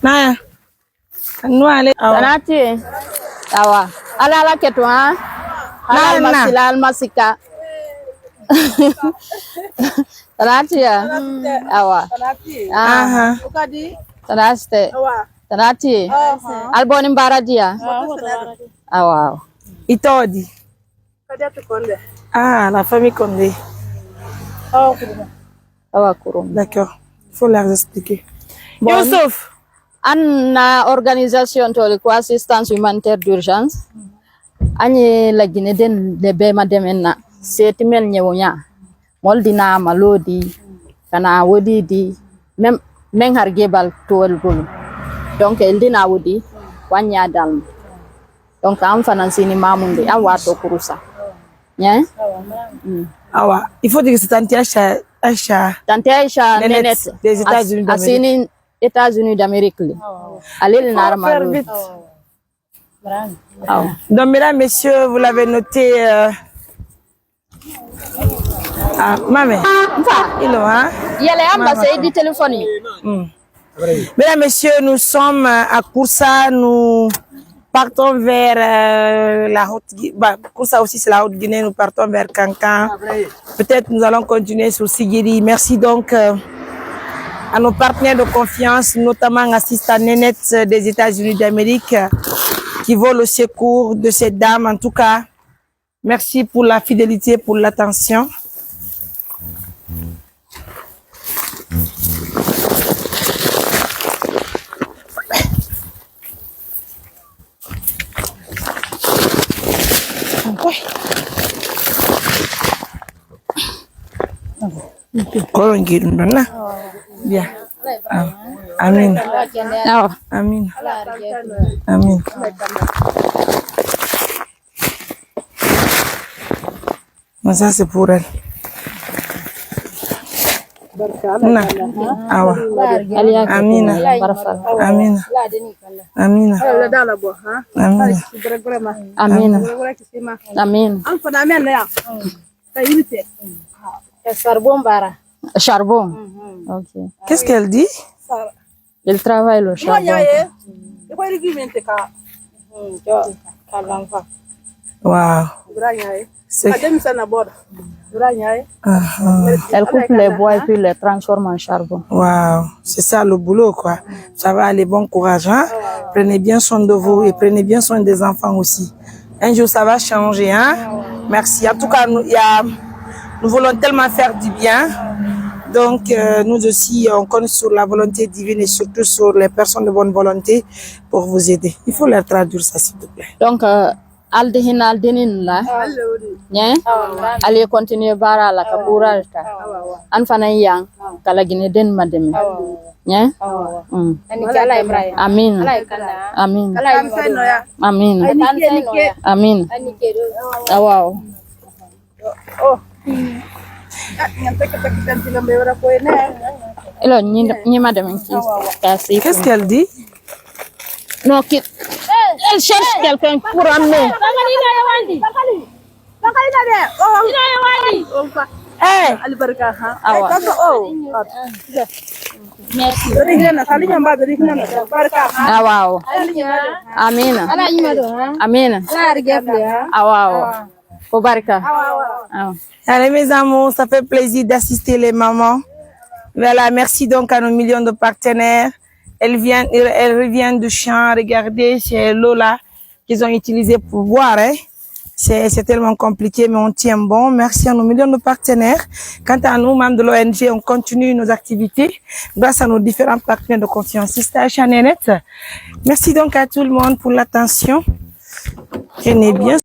Naya. Nous allons. Tanati. Awa. Ala ketu ha. Ala masila almasika. Tanati ya. Awa. Aha. Tanaste. Tanati. Alboni mbaradia. Awa. Itodi. Ah, la famille Condé. Awa kurum. D'accord. Il faut leur expliquer. Bon. Youssouf. Anna organisation to ko assistance humanitaire d'urgence. Ani la Guinée den de be mademena. Seti men nyewnya. Moldina malodi kana wodi di même men hargebal tol gol. Donc el dina wodi wanya dal. Donc am financini mamundi awato kurusa. Nya? Awa, il faut dire que c'est Tante Aïcha. Tante Aïcha Nenet des États-Unis d'Amérique. Asini États-Unis d'Amérique. Allez narmalo. Donc mesdames, messieurs, vous l'avez noté. Ah, maman. Il hein? Yale ambassade du téléphone. Mesdames, messieurs, nous sommes à Koussa. Nous partons vers la route. Bah, Koussa aussi, c'est la route Guinée. Nous partons vers Kankan. Peut-être nous allons continuer sur Sigiri. Merci donc à nos partenaires de confiance, notamment Assistant Nénette des États-Unis d'Amérique, qui vont au secours de cette dame. En tout cas, merci pour la fidélité, pour l'attention. Bien. Amin. Amin. Amin. Mais ça c'est pour elle. Amina. Amina. Amina. Amina. Amina. Amina. Charbon bara. Charbon. Ok. Qu'est-ce qu'elle dit? Elle travaille le charbon. Wow. Elle coupe les bois et puis les transforme en charbon. Wow. C'est ça le boulot, quoi. Ça va aller, bon courage, hein? Prenez bien soin de vous et prenez bien soin des enfants aussi. Un jour, ça va changer, hein? Merci. En tout cas, nous voulons tellement faire du bien. Donc, nous aussi, on compte sur la volonté divine et surtout sur les personnes de bonne volonté pour vous aider. Il faut leur traduire ça, s'il vous plaît. Donc, aldehin aldenin la, nye, allez continuer bara la kapura ta, an fana yang, kala gine den mademe, nye, amin, amin, amin, amin, wow. Qu'est-ce qu'elle dit? Non, elle cherche quelqu'un pour amener. Hey! Merci. Ah, wow. Amina. Amina. Ah, wow. Kobarika. Allez, mes amours, ça fait plaisir d'assister les mamans. Voilà, merci donc à nos millions de partenaires. Elles reviennent du champ. Regardez, c'est l'eau là qu'ils ont utilisée pour boire. Hein. C'est tellement compliqué, mais on tient bon. Merci à nos millions de partenaires. Quant à nous, membres de l'ONG, on continue nos activités grâce à nos différents partenaires de confiance. Sister Aïcha Nenet. Merci donc à tout le monde pour l'attention. Prenez bien